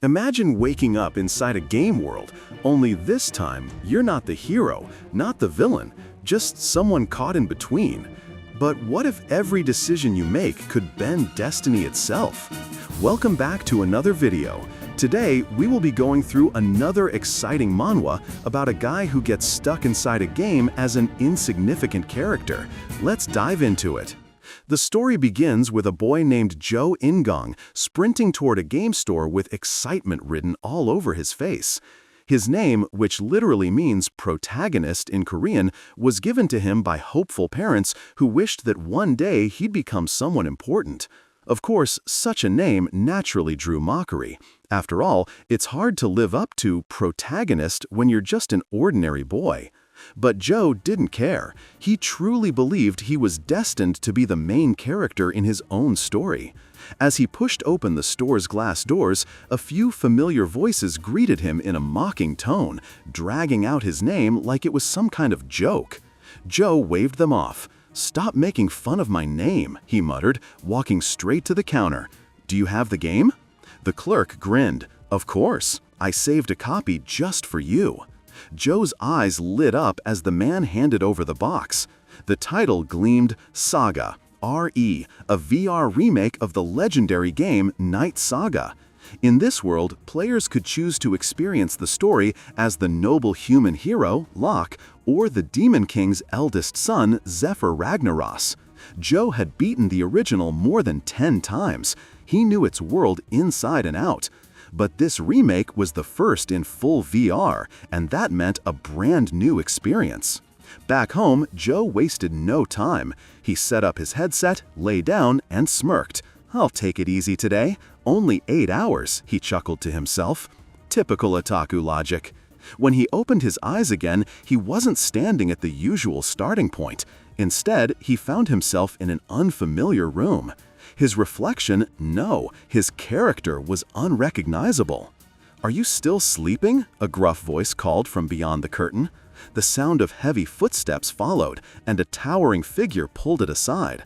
Imagine waking up inside a game world, only this time you're not the hero, not the villain, just someone caught in between. But what if every decision you make could bend destiny itself? Welcome back to another video. Today, we will be going through another exciting manhwa about a guy who gets stuck inside a game as an insignificant character. Let's dive into it. The story begins with a boy named Jo In-gong sprinting toward a game store with excitement written all over his face. His name, which literally means protagonist in Korean, was given to him by hopeful parents who wished that one day he'd become someone important. Of course, such a name naturally drew mockery. After all, it's hard to live up to protagonist when you're just an ordinary boy. But Jo didn't care. He truly believed he was destined to be the main character in his own story. As he pushed open the store's glass doors, a few familiar voices greeted him in a mocking tone, dragging out his name like it was some kind of joke. Jo waved them off. "Stop making fun of my name," he muttered, walking straight to the counter. "Do you have the game?" The clerk grinned. "Of course. I saved a copy just for you." Jo's eyes lit up as the man handed over the box. The title gleamed: Saga, R.E., a VR remake of the legendary game Night Saga. In this world, players could choose to experience the story as the noble human hero, Locke, or the Demon King's eldest son, Zephyr Ragnaros. Jo had beaten the original more than 10 times. He knew its world inside and out. But this remake was the first in full VR, and that meant a brand new experience. Back home, Jo wasted no time. He set up his headset, lay down, and smirked. "I'll take it easy today. Only 8 hours," he chuckled to himself. Typical otaku logic. When he opened his eyes again, he wasn't standing at the usual starting point. Instead, he found himself in an unfamiliar room. His reflection, no, his character was unrecognizable. "Are you still sleeping?" a gruff voice called from beyond the curtain. The sound of heavy footsteps followed, and a towering figure pulled it aside.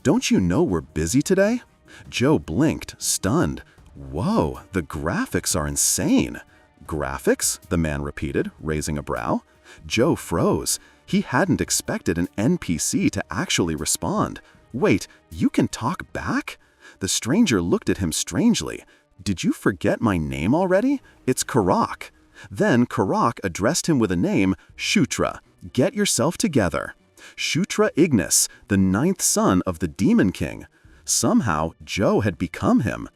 "Don't you know we're busy today?" Jo blinked, stunned. "Whoa, the graphics are insane." "Graphics?" the man repeated, raising a brow. Jo froze. He hadn't expected an NPC to actually respond. "Wait, you can talk back?" The stranger looked at him strangely. "Did you forget my name already? It's Karak." Then Karak addressed him with a name, Shutra. "Get yourself together." Shutra Ignis, the 9th son of the Demon King. Somehow, Jo had become him.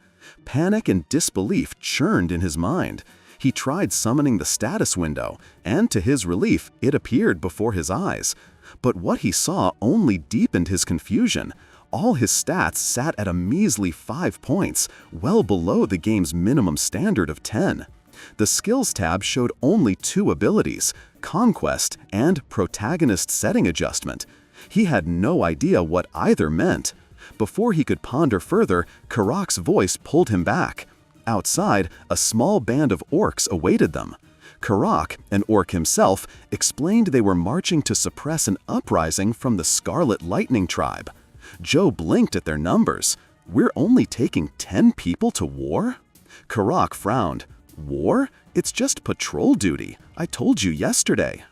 Panic and disbelief churned in his mind. He tried summoning the status window, and to his relief, it appeared before his eyes. But what he saw only deepened his confusion. All his stats sat at a measly 5 points, well below the game's minimum standard of 10. The Skills tab showed only 2 abilities, Conquest and Protagonist Setting Adjustment. He had no idea what either meant. Before he could ponder further, Karak's voice pulled him back. Outside, a small band of orcs awaited them. Karak, an orc himself, explained they were marching to suppress an uprising from the Scarlet Lightning tribe. Jo blinked at their numbers. "We're only taking 10 people to war?" Karak frowned. "War? It's just patrol duty. I told you yesterday."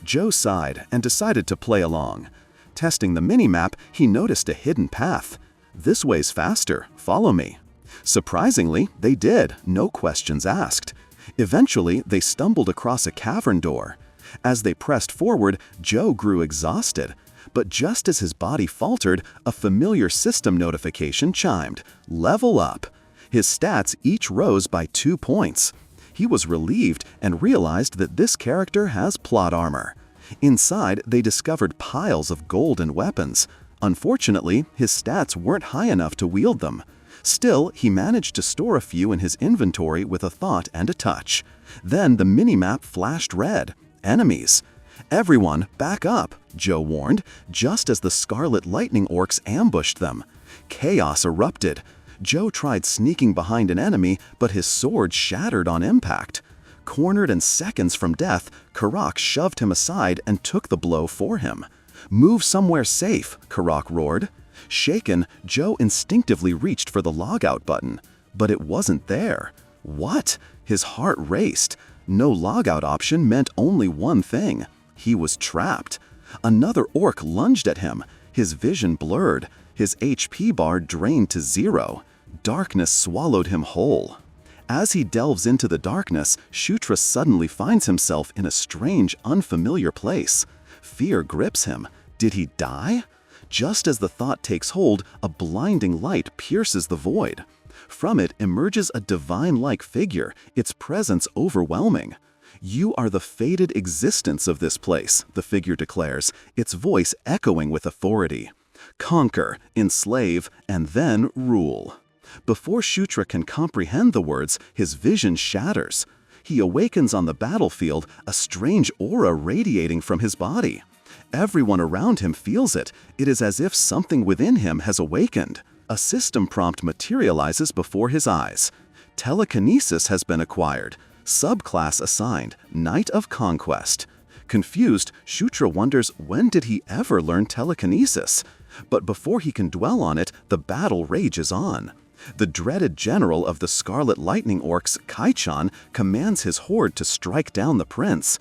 Jo sighed and decided to play along. Testing the minimap, he noticed a hidden path. "This way's faster. Follow me." Surprisingly, they did, no questions asked. Eventually, they stumbled across a cavern door. As they pressed forward, Jo grew exhausted. But just as his body faltered, a familiar system notification chimed. Level up. His stats each rose by 2 points. He was relieved and realized that this character has plot armor. Inside, they discovered piles of gold and weapons. Unfortunately, his stats weren't high enough to wield them. Still, he managed to store a few in his inventory with a thought and a touch. Then the minimap flashed red. Enemies. "Everyone, back up," Jo warned, just as the Scarlet Lightning orcs ambushed them. Chaos erupted. Jo tried sneaking behind an enemy, but his sword shattered on impact. Cornered and seconds from death, Karak shoved him aside and took the blow for him. "Move somewhere safe," Karak roared. Shaken, Jo instinctively reached for the logout button, but it wasn't there. What? His heart raced. No logout option meant only one thing. He was trapped. Another orc lunged at him. His vision blurred. His HP bar drained to 0. Darkness swallowed him whole. As he delves into the darkness, Shutra suddenly finds himself in a strange, unfamiliar place. Fear grips him. Did he die? Just as the thought takes hold, a blinding light pierces the void. From it emerges a divine-like figure, its presence overwhelming. "You are the fated existence of this place," the figure declares, its voice echoing with authority. "Conquer, enslave, and then rule." Before Shutra can comprehend the words, his vision shatters. He awakens on the battlefield, a strange aura radiating from his body. Everyone around him feels it. It is as if something within him has awakened. A system prompt materializes before his eyes. Telekinesis has been acquired. Subclass assigned, Knight of Conquest. Confused, Shutra wonders, when did he ever learn telekinesis? But before he can dwell on it, the battle rages on. The dreaded general of the Scarlet Lightning Orcs, Kaichan, commands his horde to strike down the prince.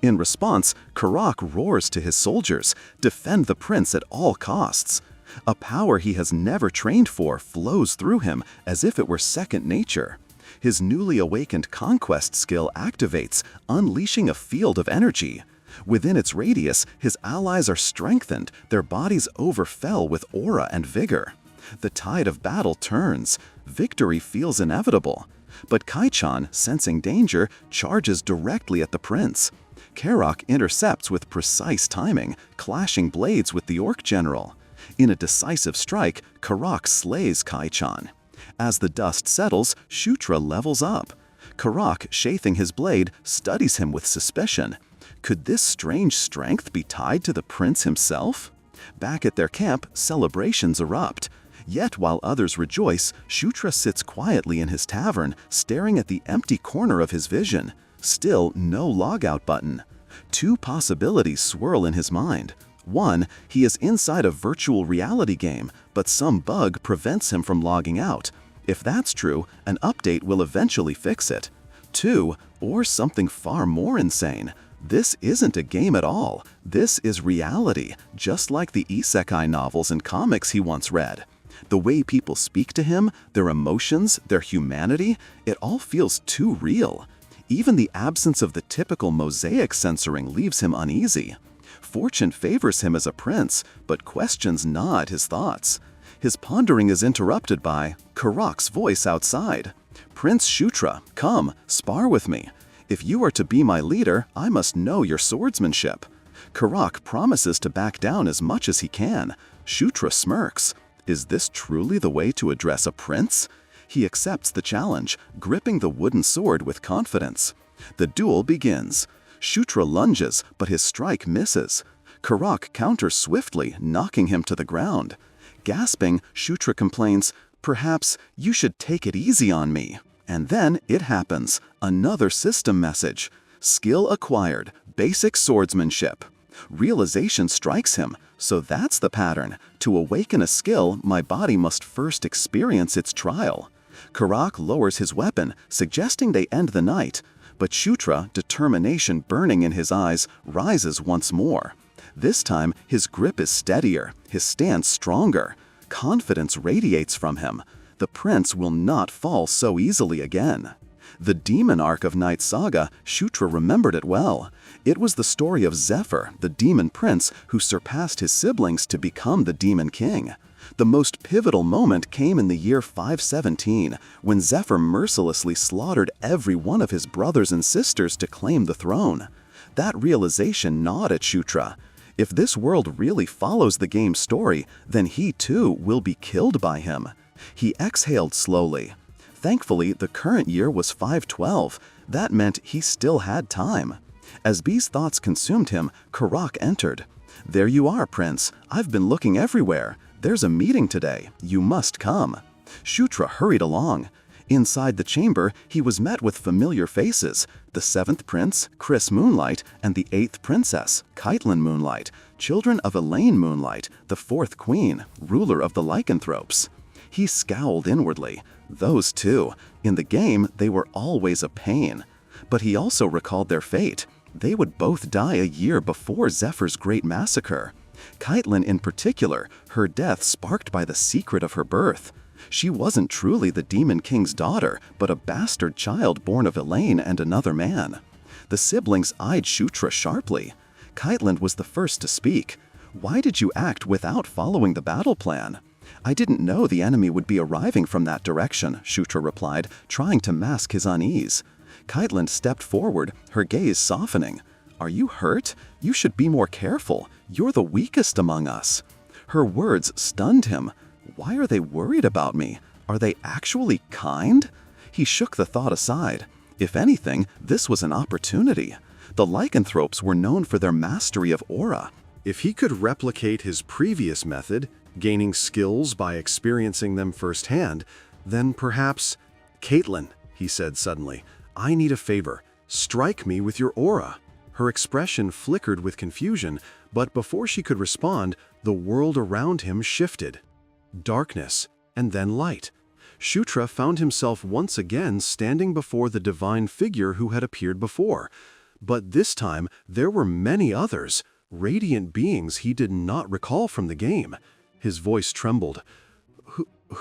In response, Karak roars to his soldiers, "Defend the prince at all costs." A power he has never trained for flows through him as if it were second nature. His newly awakened conquest skill activates, unleashing a field of energy. Within its radius, his allies are strengthened, their bodies overfell with aura and vigor. The tide of battle turns. Victory feels inevitable. But Kaichan, sensing danger, charges directly at the prince. Karak intercepts with precise timing, clashing blades with the orc general. In a decisive strike, Karak slays Kaichan. As the dust settles, Shutra levels up. Karak, sheathing his blade, studies him with suspicion. Could this strange strength be tied to the prince himself? Back at their camp, celebrations erupt. Yet while others rejoice, Shutra sits quietly in his tavern, staring at the empty corner of his vision. Still no logout button. Two possibilities swirl in his mind. One, he is inside a virtual reality game, but some bug prevents him from logging out. If that's true, an update will eventually fix it. Two, or something far more insane. This isn't a game at all. This is reality, just like the isekai novels and comics he once read. The way people speak to him, their emotions, their humanity, it all feels too real. Even the absence of the typical mosaic censoring leaves him uneasy. Fortune favors him as a prince, but questions gnaw at his thoughts. His pondering is interrupted by Karak's voice outside. "Prince Shutra, come, spar with me. If you are to be my leader, I must know your swordsmanship." Karak promises to back down as much as he can. Shutra smirks. Is this truly the way to address a prince? He accepts the challenge, gripping the wooden sword with confidence. The duel begins. Shutra lunges, but his strike misses. Karak counters swiftly, knocking him to the ground. Gasping, Shutra complains, "Perhaps you should take it easy on me." And then it happens. Another system message. Skill acquired. Basic swordsmanship. Realization strikes him. So that's the pattern. To awaken a skill, my body must first experience its trial. Karak lowers his weapon, suggesting they end the night. But Shutra, determination burning in his eyes, rises once more. This time, his grip is steadier, his stance stronger. Confidence radiates from him. The prince will not fall so easily again. The demon arc of Night Saga, Shutra remembered it well. It was the story of Zephyr, the demon prince, who surpassed his siblings to become the demon king. The most pivotal moment came in the year 517, when Zephyr mercilessly slaughtered every one of his brothers and sisters to claim the throne. That realization gnawed at Shutra. If this world really follows the game's story, then he too will be killed by him. He exhaled slowly. Thankfully, the current year was 512. That meant he still had time. As these thoughts consumed him, Karak entered. "There you are, Prince. I've been looking everywhere. There's a meeting today. You must come." Shutra hurried along. Inside the chamber, he was met with familiar faces. The 7th Prince, Chris Moonlight, and the 8th Princess, Caitlin Moonlight, children of Elaine Moonlight, the 4th Queen, ruler of the lycanthropes. He scowled inwardly. Those two. In the game, they were always a pain. But he also recalled their fate. They would both die a year before Zephyr's great massacre. Caitlin in particular, her death sparked by the secret of her birth. She wasn't truly the Demon King's daughter, but a bastard child born of Elaine and another man. The siblings eyed Shutra sharply. Caitlin was the first to speak. "Why did you act without following the battle plan?" "I didn't know the enemy would be arriving from that direction," Shutra replied, trying to mask his unease. Caitlin stepped forward, her gaze softening. "Are you hurt? You should be more careful. You're the weakest among us." Her words stunned him. Why are they worried about me? Are they actually kind? He shook the thought aside. If anything, this was an opportunity. The lycanthropes were known for their mastery of aura. If he could replicate his previous method, gaining skills by experiencing them firsthand, then perhaps— "Caitlin," he said suddenly, "I need a favor. Strike me with your aura." Her expression flickered with confusion, but before she could respond, the world around him shifted. Darkness, and then light. Shutra found himself once again standing before the divine figure who had appeared before. But this time, there were many others, radiant beings he did not recall from the game. His voice trembled.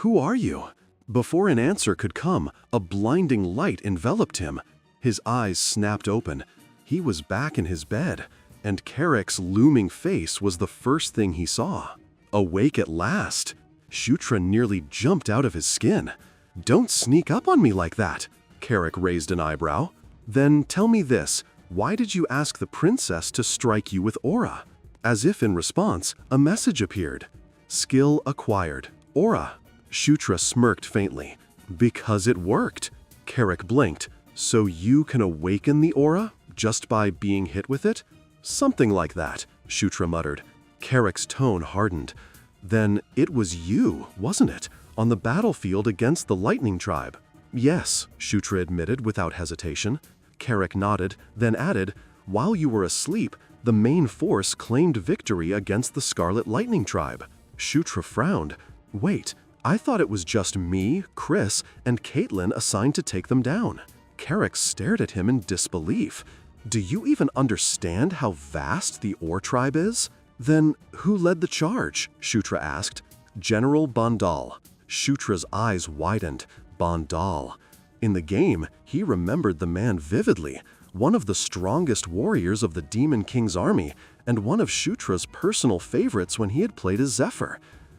Who are you?" Before an answer could come, a blinding light enveloped him. His eyes snapped open. He was back in his bed, and Carrick's looming face was the first thing he saw. Awake at last! Shutra nearly jumped out of his skin. "Don't sneak up on me like that!" Carrick raised an eyebrow. "Then tell me this, why did you ask the princess to strike you with aura?" As if in response, a message appeared. "Skill acquired. Aura." Shutra smirked faintly. "Because it worked." Carrick blinked. "So you can awaken the aura just by being hit with it?" "Something like that," Shutra muttered. Carrick's tone hardened. "Then it was you, wasn't it, on the battlefield against the Lightning Tribe?" "Yes," Shutra admitted without hesitation. Carrick nodded, then added, "While you were asleep, the main force claimed victory against the Scarlet Lightning Tribe." Shutra frowned. "Wait, I thought it was just me, Chris, and Caitlin assigned to take them down." Carrick stared at him in disbelief. "Do you even understand how vast the Ore Tribe is?" "Then who led the charge?" Shutra asked. "General Bandal." Shutra's eyes widened. Bandal. In the game, he remembered the man vividly, one of the strongest warriors of the Demon King's army, and one of Shutra's personal favorites when he had played as Zephyr.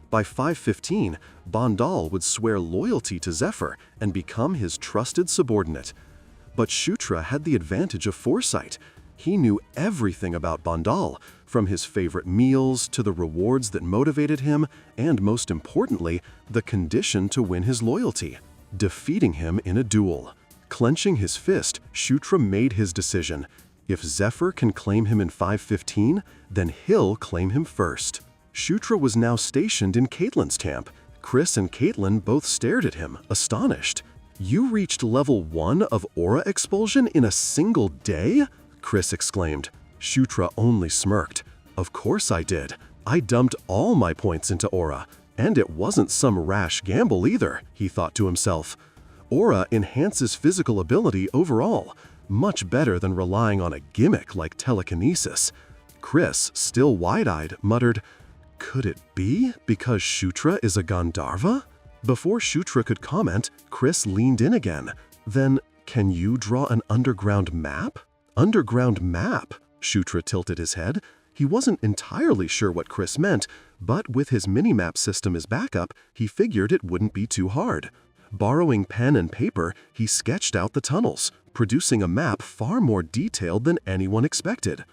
By 515, Bandal would swear loyalty to Zephyr and become his trusted subordinate. But Shutra had the advantage of foresight. He knew everything about Bandal, from his favorite meals to the rewards that motivated him, and most importantly, the condition to win his loyalty: defeating him in a duel. Clenching his fist, Shutra made his decision. If Zephyr can claim him in 515, then he'll claim him first. Shutra was now stationed in Caitlin's camp. Chris and Caitlin both stared at him, astonished. "You reached level 1 of aura expulsion in a single day?" Chris exclaimed. Shutra only smirked. "Of course I did. I dumped all my points into aura. And it wasn't some rash gamble either," he thought to himself. Aura enhances physical ability overall, much better than relying on a gimmick like telekinesis. Chris, still wide-eyed, muttered, "Could it be because Shutra is a Gandharva?" Before Shutra could comment, Chris leaned in again. "Then, can you draw an underground map?" "Underground map?" Shutra tilted his head. He wasn't entirely sure what Chris meant, but with his minimap system as backup, he figured it wouldn't be too hard. Borrowing pen and paper, he sketched out the tunnels, producing a map far more detailed than anyone expected.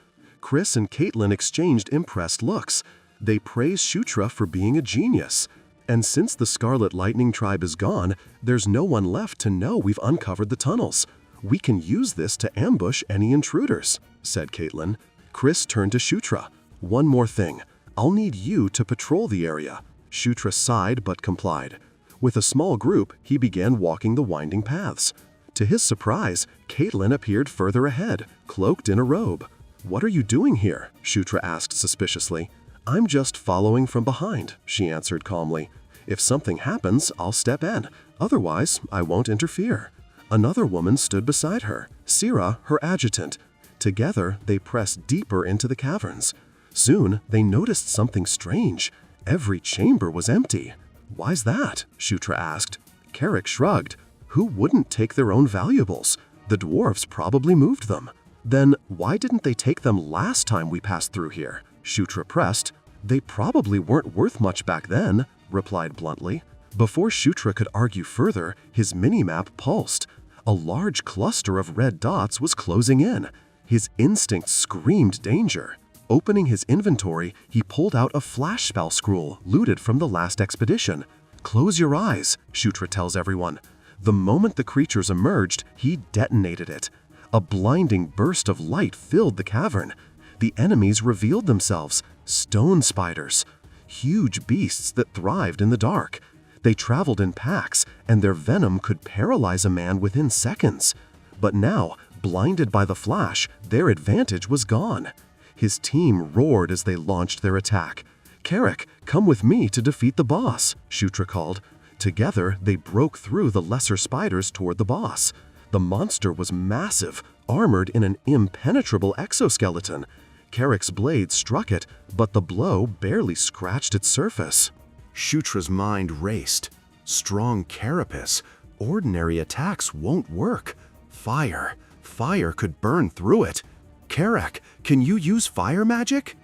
Chris and Caitlin exchanged impressed looks. They praised Shutra for being a genius. "And since the Scarlet Lightning Tribe is gone, there's no one left to know we've uncovered the tunnels. We can use this to ambush any intruders," said Caitlin. Chris turned to Shutra. "One more thing. I'll need you to patrol the area." Shutra sighed but complied. With a small group, he began walking the winding paths. To his surprise, Caitlin appeared further ahead, cloaked in a robe. "What are you doing here?" Shutra asked suspiciously. "I'm just following from behind," she answered calmly. If something happens, I'll step in. Otherwise, I won't interfere." Another woman stood beside her, Sira, her adjutant. Together, they pressed deeper into the caverns. Soon, they noticed something strange. Every chamber was empty. "Why's that?" Shutra asked. Carrick shrugged. Who wouldn't take their own valuables? The dwarves probably moved them. "Then why didn't they take them last time we passed through here?" Shutra pressed. "They probably weren't worth much back then," replied bluntly. Before Shutra could argue further, his mini-map pulsed. A large cluster of red dots was closing in. His instinct screamed danger. Opening his inventory, he pulled out a flash spell scroll looted from the last expedition. "Close your eyes," Shutra tells everyone. The moment the creatures emerged, he detonated it. A blinding burst of light filled the cavern. The enemies revealed themselves, stone spiders, huge beasts that thrived in the dark. They traveled in packs, and their venom could paralyze a man within seconds. But now, blinded by the flash, their advantage was gone. His team roared as they launched their attack. "Carrick, come with me to defeat the boss," Shutra called. Together, they broke through the lesser spiders toward the boss. The monster was massive, armored in an impenetrable exoskeleton. Carrick's blade struck it, but the blow barely scratched its surface. Shutra's mind raced. Strong carapace. Ordinary attacks won't work. Fire could burn through it. "Carrick, can you use fire magic?"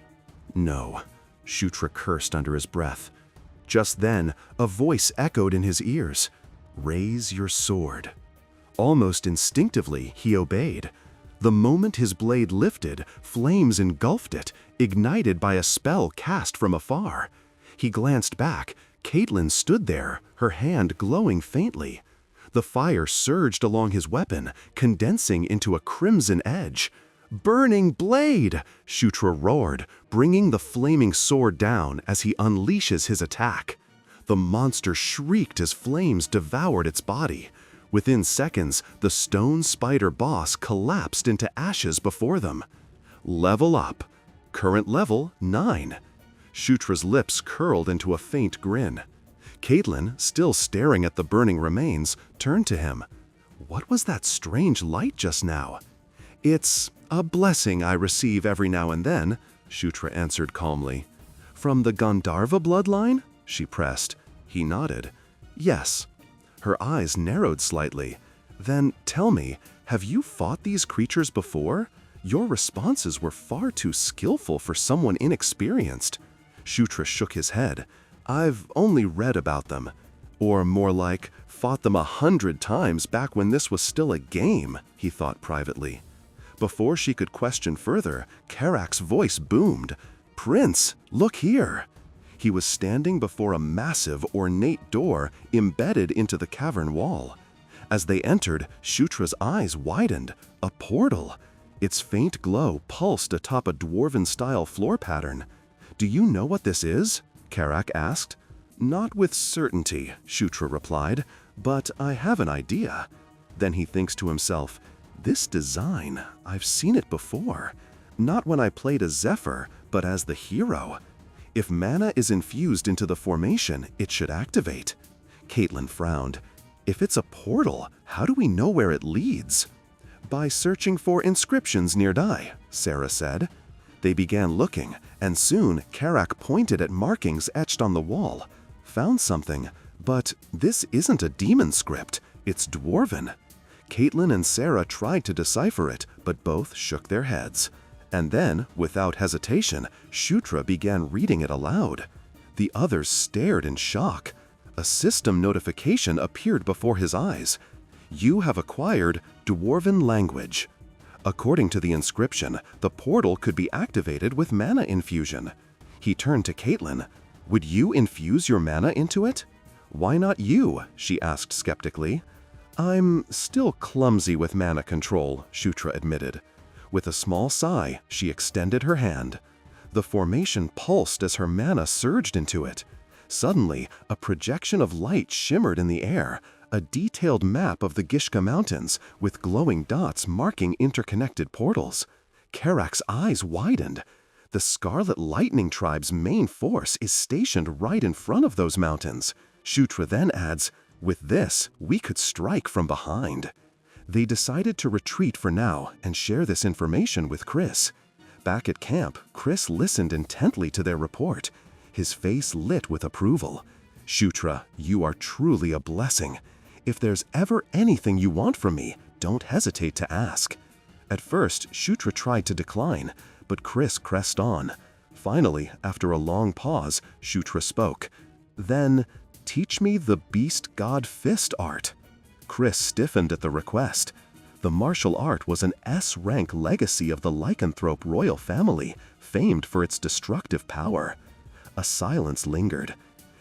"No," Shutra cursed under his breath. Just then, a voice echoed in his ears. "Raise your sword." Almost instinctively, he obeyed. The moment his blade lifted, flames engulfed it, ignited by a spell cast from afar. He glanced back. Caitlin stood there, her hand glowing faintly. The fire surged along his weapon, condensing into a crimson edge. "Burning blade!" Shutra roared, bringing the flaming sword down as he unleashes his attack. The monster shrieked as flames devoured its body. Within seconds, the stone spider boss collapsed into ashes before them. Level up. Current level 9. Shutra's lips curled into a faint grin. Caitlin, still staring at the burning remains, turned to him. "What was that strange light just now?" "It's a blessing I receive every now and then," Shutra answered calmly. "From the Gandharva bloodline?" she pressed. He nodded. "Yes." Her eyes narrowed slightly. "Then tell me, have you fought these creatures before? Your responses were far too skillful for someone inexperienced." Shutra shook his head. "I've only read about them. Or more like, fought them 100 times back when this was still a game," he thought privately. Before she could question further, Carrack's voice boomed. "Prince, look here!" He was standing before a massive, ornate door embedded into the cavern wall. As they entered, Shutra's eyes widened. A portal. Its faint glow pulsed atop a dwarven-style floor pattern. "Do you know what this is?" Carrack asked. "Not with certainty," Shutra replied, "but I have an idea." Then he thinks to himself, "This design, I've seen it before. Not when I played as Zephyr, but as the hero. If mana is infused into the formation, it should activate." Caitlin frowned. "If it's a portal, how do we know where it leads?" "By searching for inscriptions nearby," Sarah said. They began looking, and soon Carrack pointed at markings etched on the wall. "Found something, but this isn't a demon script, it's Dwarven." Caitlin and Sarah tried to decipher it, but both shook their heads. And then, without hesitation, Shutra began reading it aloud. The others stared in shock. A system notification appeared before his eyes. "You have acquired Dwarven language." According to the inscription, the portal could be activated with mana infusion. He turned to Caitlin. "Would you infuse your mana into it?" "Why not you?" she asked skeptically. "I'm still clumsy with mana control," Shutra admitted. With a small sigh, she extended her hand. The formation pulsed as her mana surged into it. Suddenly, a projection of light shimmered in the air, a detailed map of the Gishka Mountains with glowing dots marking interconnected portals. Carrack's eyes widened. The Scarlet Lightning Tribe's main force is stationed right in front of those mountains. Shutra then adds, "With this, we could strike from behind." They decided to retreat for now and share this information with Chris. Back at camp, Chris listened intently to their report, his face lit with approval. "Shutra, you are truly a blessing. If there's ever anything you want from me, don't hesitate to ask." At first, Shutra tried to decline, but Chris pressed on. Finally, after a long pause, Shutra spoke. "Then, teach me the beast god fist art." Chris stiffened at the request. The martial art was an S-rank legacy of the lycanthrope royal family, famed for its destructive power. A silence lingered.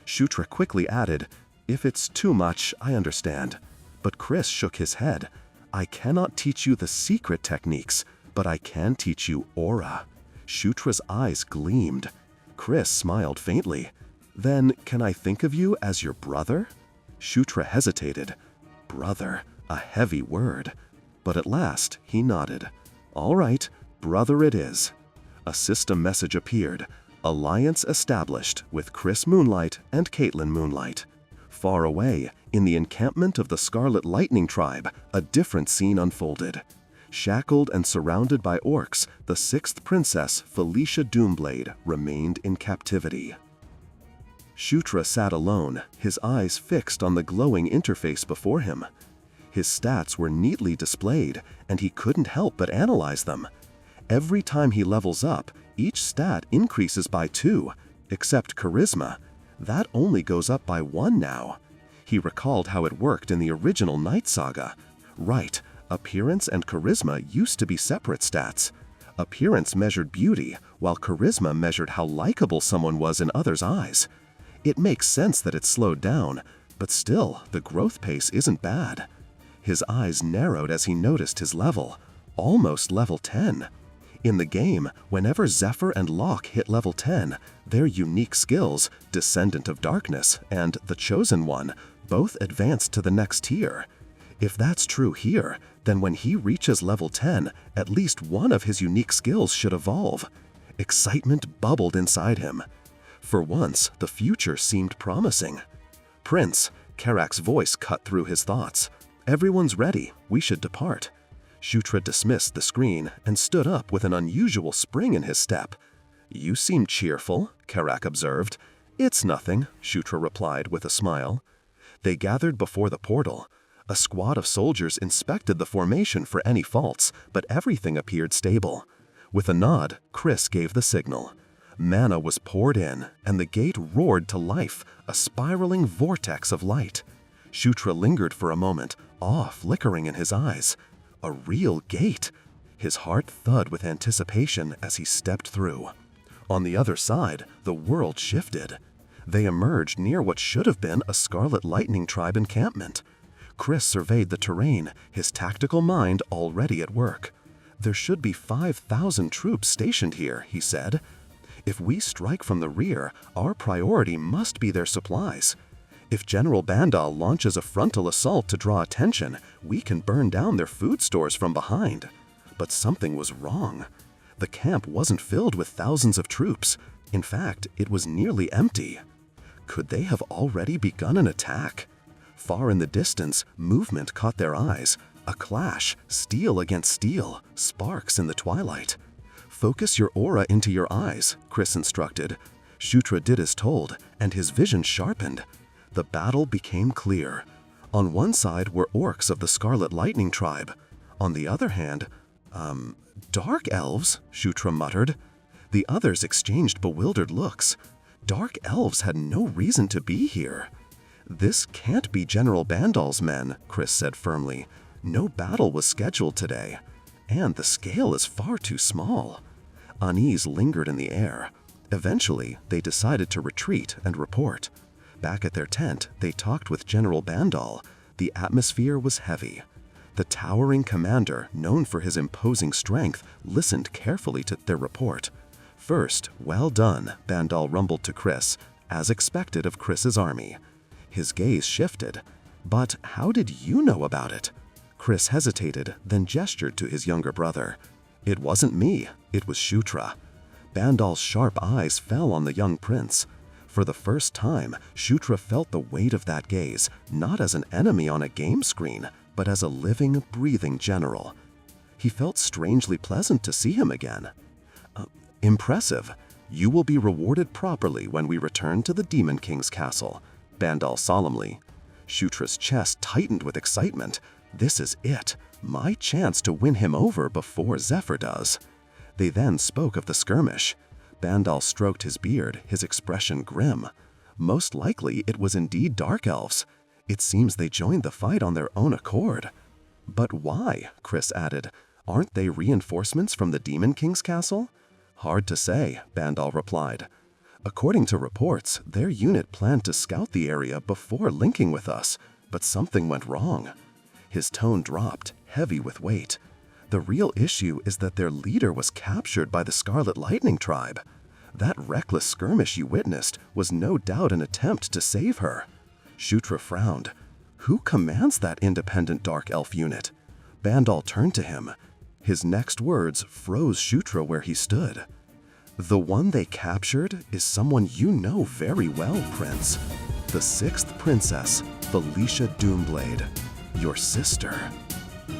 Shutra quickly added, "If it's too much, I understand." But Chris shook his head. "I cannot teach you the secret techniques, but I can teach you aura." Shutra's eyes gleamed. Chris smiled faintly. "Then, can I think of you as your brother?" Shutra hesitated. Brother, a heavy word. But at last, he nodded. "All right, brother it is." A system message appeared. Alliance established with Chris Moonlight and Caitlin Moonlight. Far away, in the encampment of the Scarlet Lightning Tribe, a different scene unfolded. Shackled and surrounded by orcs, the sixth princess, Felicia Doomblade, remained in captivity. Shutra sat alone, his eyes fixed on the glowing interface before him. His stats were neatly displayed, and he couldn't help but analyze them. Every time he levels up, each stat increases by 2, except charisma. That only goes up by 1 now. He recalled how it worked in the original Night Saga. Right, appearance and charisma used to be separate stats. Appearance measured beauty, while charisma measured how likable someone was in others' eyes. It makes sense that it slowed down, but still, the growth pace isn't bad. His eyes narrowed as he noticed his level, almost level 10. In the game, whenever Zephyr and Locke hit level 10, their unique skills, Descendant of Darkness and The Chosen One, both advance to the next tier. If that's true here, then when he reaches level 10, at least one of his unique skills should evolve. Excitement bubbled inside him. For once, the future seemed promising. "Prince," Karak's voice cut through his thoughts. "Everyone's ready. We should depart." Shutra dismissed the screen and stood up with an unusual spring in his step. "You seem cheerful," Karak observed. "It's nothing," Shutra replied with a smile. They gathered before the portal. A squad of soldiers inspected the formation for any faults, but everything appeared stable. With a nod, Chris gave the signal. Mana was poured in, and the gate roared to life, a spiraling vortex of light. Shutra lingered for a moment, awe flickering in his eyes. A real gate. His heart thudded with anticipation as he stepped through. On the other side, the world shifted. They emerged near what should have been a Scarlet Lightning Tribe encampment. Chris surveyed the terrain, his tactical mind already at work. "There should be 5,000 troops stationed here," he said. "If we strike from the rear, our priority must be their supplies. If General Bandal launches a frontal assault to draw attention, we can burn down their food stores from behind." But something was wrong. The camp wasn't filled with thousands of troops. In fact, it was nearly empty. Could they have already begun an attack? Far in the distance, movement caught their eyes. A clash, steel against steel, sparks in the twilight. "Focus your aura into your eyes," Chris instructed. Shutra did as told, and his vision sharpened. The battle became clear. On one side were orcs of the Scarlet Lightning Tribe. On the other hand, dark elves, Shutra muttered. The others exchanged bewildered looks. Dark elves had no reason to be here. "This can't be General Bandal's men," Chris said firmly. "No battle was scheduled today. And the scale is far too small." Unease lingered in the air. Eventually, they decided to retreat and report. Back at their tent, they talked with General Bandal. The atmosphere was heavy. The towering commander, known for his imposing strength, listened carefully to their report. First, "Well done," Bandal rumbled to Chris, as expected of Chris's army. His gaze shifted. "But how did you know about it?" Chris hesitated, then gestured to his younger brother. "It wasn't me, it was Shutra." Bandal's sharp eyes fell on the young prince. For the first time, Shutra felt the weight of that gaze, not as an enemy on a game screen, but as a living, breathing general. He felt strangely pleasant to see him again. Impressive. You will be rewarded properly when we return to the Demon King's castle, Bandal solemnly. Shutra's chest tightened with excitement. This is it, my chance to win him over before Zephyr does. They then spoke of the skirmish. Bandal stroked his beard, his expression grim. Most likely it was indeed Dark Elves. It seems they joined the fight on their own accord. But why? Chris added. Aren't they reinforcements from the Demon King's castle? Hard to say, Bandal replied. According to reports, their unit planned to scout the area before linking with us, but something went wrong. His tone dropped, heavy with weight. The real issue is that their leader was captured by the Scarlet Lightning tribe. That reckless skirmish you witnessed was no doubt an attempt to save her. Shutra frowned. Who commands that independent Dark Elf unit? Bandal turned to him. His next words froze Shutra where he stood. The one they captured is someone you know very well, Prince. The 6th Princess, Felicia Doomblade, your sister.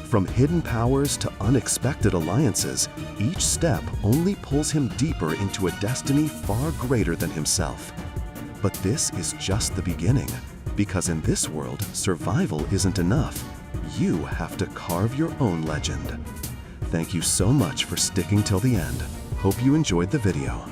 From hidden powers to unexpected alliances, each step only pulls him deeper into a destiny far greater than himself. But this is just the beginning, because in this world, survival isn't enough. You have to carve your own legend. Thank you so much for sticking till the end. Hope you enjoyed the video.